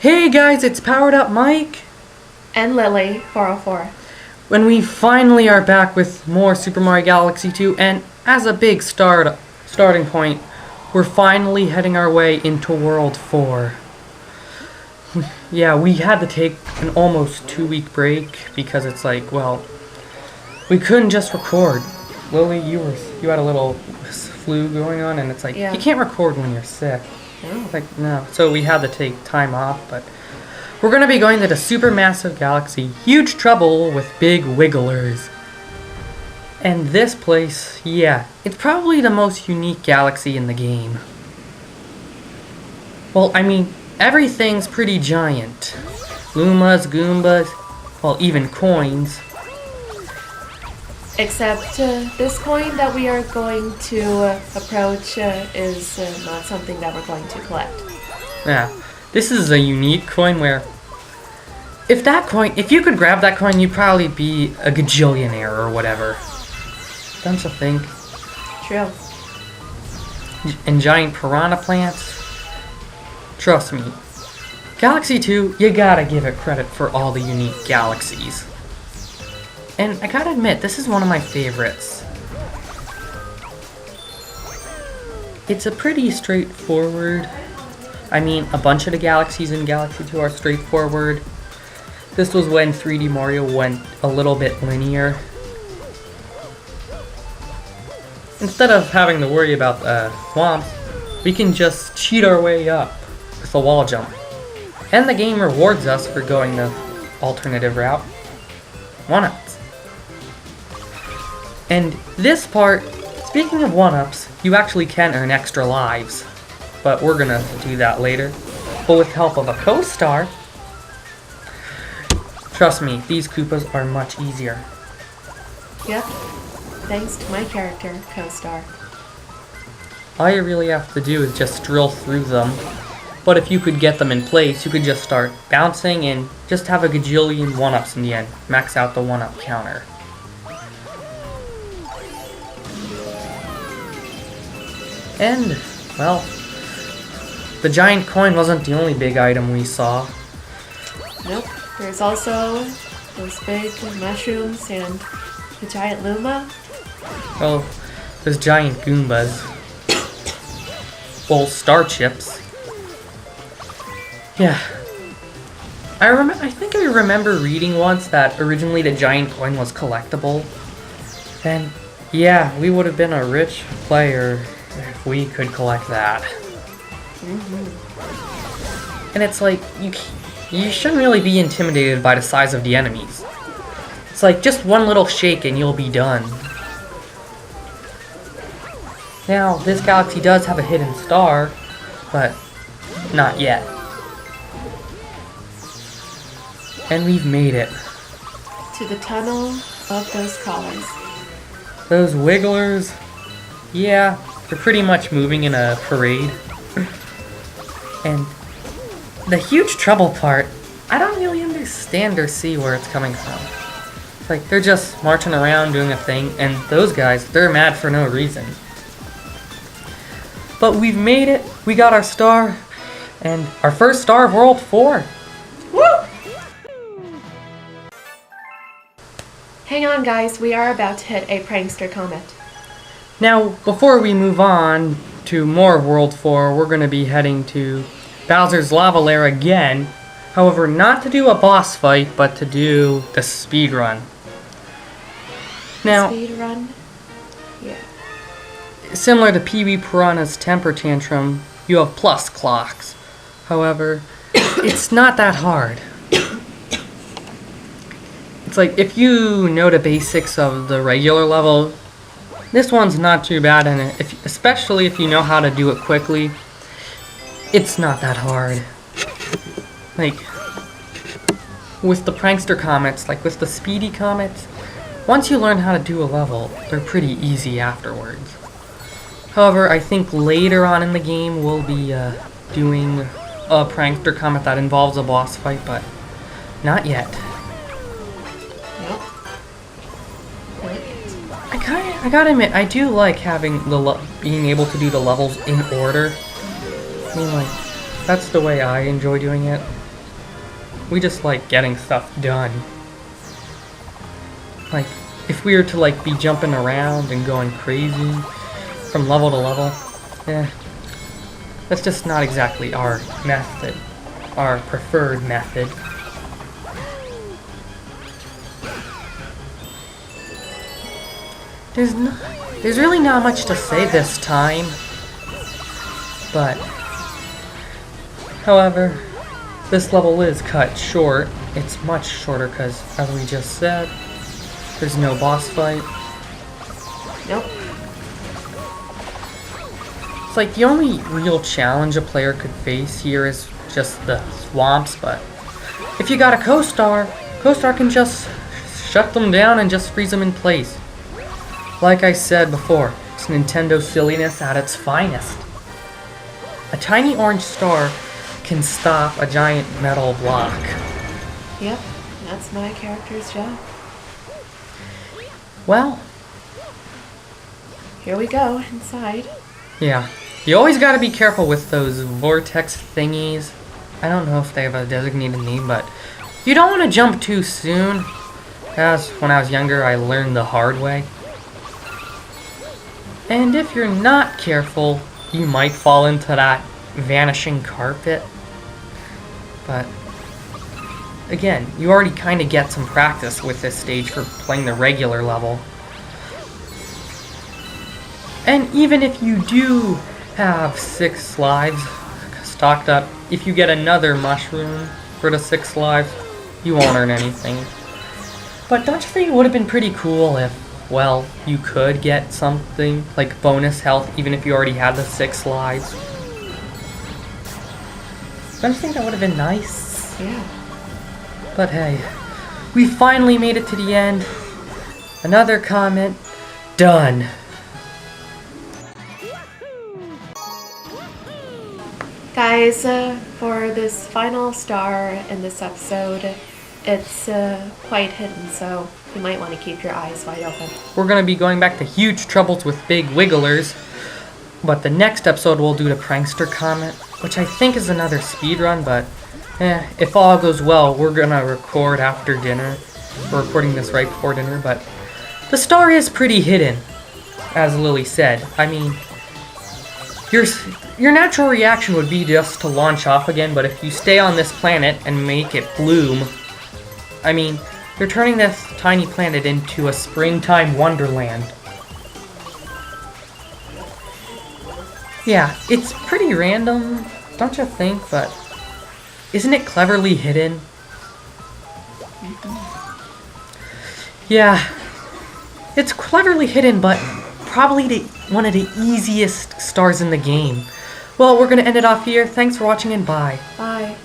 Hey guys, it's Powered Up Mike! And Lily, 404. When we finally are back with more Super Mario Galaxy 2, and as a big starting point, we're finally heading our way into World 4. Yeah, we had to take an almost 2-week break because it's like, well, we couldn't just record. Lily, you had a little flu going on, and it's like, you can't record when you're sick. Oh. Like, no. So we had to take time off, but we're going to be going to the Supermassive Galaxy. Huge trouble with big wigglers. And this place, yeah, it's probably the most unique galaxy in the game. Well, I mean, everything's pretty giant. Lumas, Goombas, well, even coins. Except this coin that we are going to approach is not something that we're going to collect. Yeah, this is a unique coin where if you could grab that coin, you'd probably be a gajillionaire or whatever. Don't you think? True. And giant piranha plants. Trust me. Galaxy 2, you gotta give it credit for all the unique galaxies. And I gotta admit, this is one of my favorites. It's a pretty straightforward. I mean, a bunch of the galaxies in Galaxy 2 are straightforward. This was when 3D Mario went a little bit linear. Instead of having to worry about swamps, we can just cheat our way up with a wall jump. And the game rewards us for going the alternative route. 1-ups. And this part, speaking of 1-ups, you actually can earn extra lives. But we're gonna do that later. But with help of a co-star, trust me, these Koopas are much easier. Yep. Thanks to my character, co-star. All you really have to do is just drill through them. But if you could get them in place, you could just start bouncing and just have a gajillion 1-ups in the end. Max out the 1-up counter. And, well, the giant coin wasn't the only big item we saw. Nope. There's also those big mushrooms and the giant Luma. Well, those giant Goombas. Well, star chips. Yeah. I think I remember reading once that originally the giant coin was collectible. And yeah, we would have been a rich player if we could collect that. And it's like, you shouldn't really be intimidated by the size of the enemies. It's like, just one little shake and you'll be done. Now, this galaxy does have a hidden star, but not yet. And we've made it. To the tunnel of those collars. Those wigglers, yeah, they're pretty much moving in a parade. And the huge trouble part, I don't really understand or see where it's coming from. It's like, they're just marching around doing a thing, and those guys, they're mad for no reason. But we've made it, we got our star, and our first star of World 4. Woo! Hang on guys, we are about to hit a Prankster Comet. Now, before we move on to more of World 4, we're going to be heading to Bowser's Lava Lair again. However, not to do a boss fight, but to do the speed run. Now, Speed run? Yeah. similar to Pee-wee Piranha's temper tantrum, you have plus clocks. However, it's not that hard. It's like, if you know the basics of the regular level, this one's not too bad, and especially if you know how to do it quickly, it's not that hard. Like, with the Prankster Comets, like with the Speedy Comets, once you learn how to do a level, they're pretty easy afterwards. However, I think later on in the game we'll be doing a Prankster Comet that involves a boss fight, but not yet. Nope. I gotta admit, I do like having being able to do the levels in order. I mean, like, that's the way I enjoy doing it. We just like getting stuff done. Like, if we were to like be jumping around and going crazy from level to level, that's just not exactly our method, our preferred method. There's really not much to say this time, but however, this level is cut short. It's much shorter because, as we just said, there's no boss fight. Nope. It's like the only real challenge a player could face here is just the swamps, but if you got a co-star can just shut them down and just freeze them in place. Like I said before, it's Nintendo silliness at its finest. A tiny orange star can stop a giant metal block. Yep, that's my character's job. Well, here we go, inside. yeah. You always gotta be careful with those vortex thingies. I don't know if they have a designated name, but you don't want to jump too soon. As when I was younger, I learned the hard way. And if you're not careful, you might fall into that vanishing carpet. But again, you already kind of get some practice with this stage for playing the regular level. And even if you do have 6 lives stocked up, if you get another mushroom for the 6 lives, you won't earn anything. But don't you think it would have been pretty cool if, well, you could get something like bonus health even if you already had the 6 lives? Don't you think that would have been nice? Yeah. But hey, we finally made it to the end. Another comment done. Guys, for this final star in this episode, it's quite hidden, so you might want to keep your eyes wide open. We're going to be going back to huge troubles with big wigglers, but the next episode we'll do the Prankster Comet, which I think is another speedrun, but if all goes well, we're going to record after dinner. We're recording this right before dinner, but the star is pretty hidden, as Lily said. I mean, your natural reaction would be just to launch off again, but if you stay on this planet and make it bloom, I mean, you're turning this tiny planet into a springtime wonderland. Yeah, it's pretty random, don't you think? But isn't it cleverly hidden? Yeah, it's cleverly hidden, but probably one of the easiest stars in the game. Well, we're going to end it off here. Thanks for watching and bye. Bye.